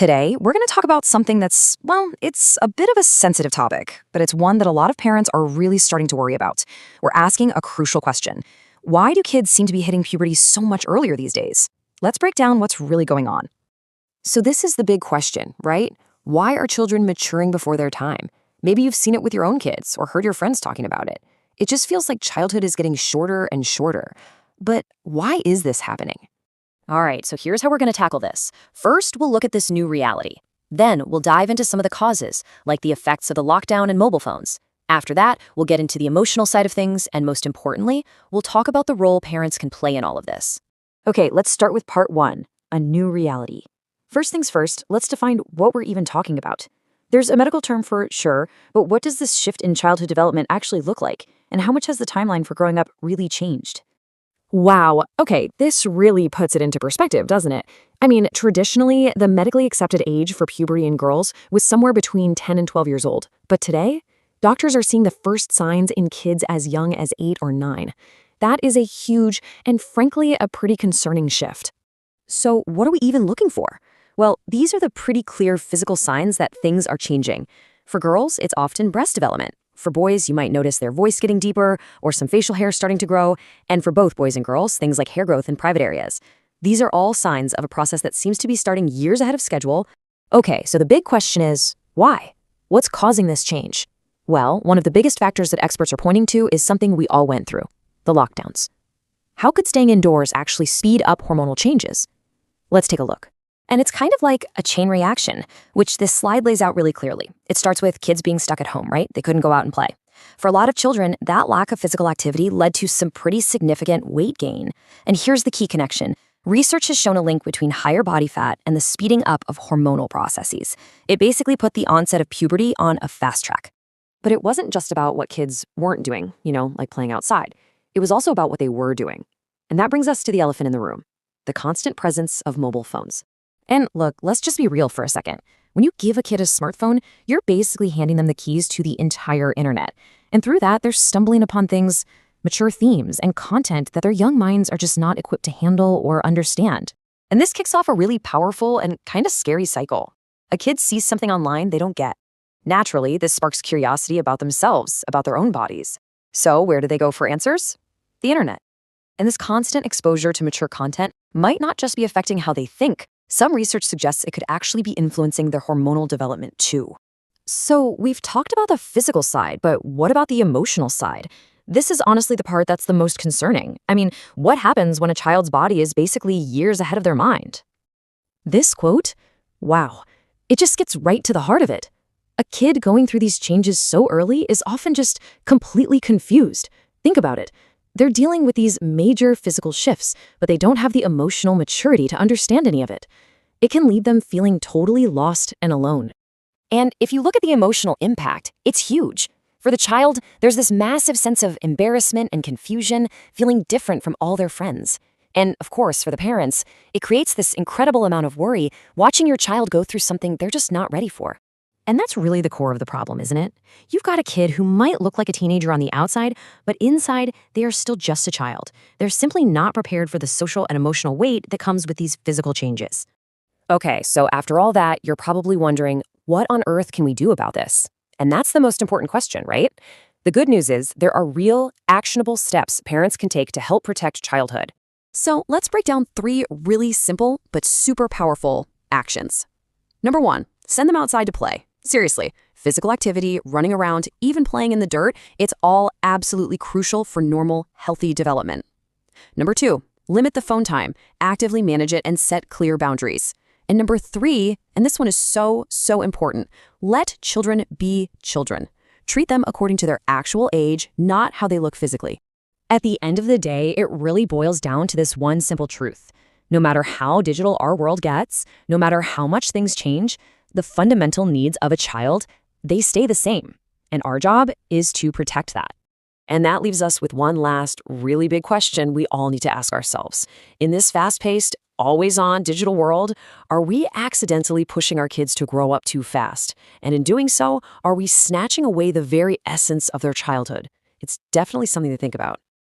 Today, we're going to talk about something that's, well, it's a bit of a sensitive topic, but it's one that a lot of parents are really starting to worry about. We're asking a crucial question. Why do kids seem to be hitting puberty so much earlier these days? Let's break down what's really going on. So this is the big question, right? Why are children maturing before their time? Maybe you've seen it with your own kids or heard your friends talking about it. It just feels like childhood is getting shorter and shorter. But why is this happening? All right, so here's how we're going to tackle this. First, we'll look at this new reality. Then, we'll dive into some of the causes, like the effects of the lockdown and mobile phones. After that, we'll get into the emotional side of things, and most importantly, we'll talk about the role parents can play in all of this. Okay, let's start with part one, a new reality. First things first, let's define what we're even talking about. There's a medical term for it, sure, but what does this shift in childhood development actually look like? And how much has the timeline for growing up really changed? Wow, okay, this really puts it into perspective, doesn't it? I mean, traditionally, the medically accepted age for puberty in girls was somewhere between 10 and 12 years old. But today, doctors are seeing the first signs in kids as young as 8 or 9. That is a huge and frankly a pretty concerning shift. So what are we even looking for? Well, these are the pretty clear physical signs that things are changing. For girls, it's often breast development. For boys, you might notice their voice getting deeper or some facial hair starting to grow. And for both boys and girls, things like hair growth in private areas. These are all signs of a process that seems to be starting years ahead of schedule. Okay, so the big question is, why? What's causing this change? Well, one of the biggest factors that experts are pointing to is something we all went through, the lockdowns. How could staying indoors actually speed up hormonal changes? Let's take a look. And it's kind of like a chain reaction, which this slide lays out really clearly. It starts with kids being stuck at home, right? They couldn't go out and play. For a lot of children, that lack of physical activity led to some pretty significant weight gain. And here's the key connection. Research has shown a link between higher body fat and the speeding up of hormonal processes. It basically put the onset of puberty on a fast track. But it wasn't just about what kids weren't doing, like playing outside. It was also about what they were doing. And that brings us to the elephant in the room, the constant presence of mobile phones. And look, let's just be real for a second. When you give a kid a smartphone, you're basically handing them the keys to the entire internet. And through that, they're stumbling upon things, mature themes, and content that their young minds are just not equipped to handle or understand. And this kicks off a really powerful and kind of scary cycle. A kid sees something online they don't get. Naturally, this sparks curiosity about themselves, about their own bodies. So where do they go for answers? The internet. And this constant exposure to mature content might not just be affecting how they think. Some research suggests it could actually be influencing their hormonal development too. So we've talked about the physical side, but what about the emotional side? This is honestly the part that's the most concerning. I mean, what happens when a child's body is basically years ahead of their mind? This quote, wow, it just gets right to the heart of it. A kid going through these changes so early is often just completely confused. Think about it. They're dealing with these major physical shifts, but they don't have the emotional maturity to understand any of it. It can leave them feeling totally lost and alone. And if you look at the emotional impact, it's huge. For the child, there's this massive sense of embarrassment and confusion, feeling different from all their friends. And of course, for the parents, it creates this incredible amount of worry watching your child go through something they're just not ready for. And that's really the core of the problem, isn't it? You've got a kid who might look like a teenager on the outside, but inside, they are still just a child. They're simply not prepared for the social and emotional weight that comes with these physical changes. Okay, so after all that, you're probably wondering, what on earth can we do about this? And that's the most important question, right? The good news is there are real, actionable steps parents can take to help protect childhood. So let's break down 3 really simple but super powerful actions. Number 1, send them outside to play. Seriously, physical activity, running around, even playing in the dirt, it's all absolutely crucial for normal, healthy development. Number 2, limit the phone time, actively manage it, and set clear boundaries. And number 3, and this one is so important, let children be children. Treat them according to their actual age, not how they look physically. At the end of the day, it really boils down to this one simple truth. No matter how digital our world gets, no matter how much things change, the fundamental needs of a child, they stay the same. And our job is to protect that. And that leaves us with one last really big question we all need to ask ourselves. In this fast-paced, always-on digital world, are we accidentally pushing our kids to grow up too fast? And in doing so, are we snatching away the very essence of their childhood? It's definitely something to think about.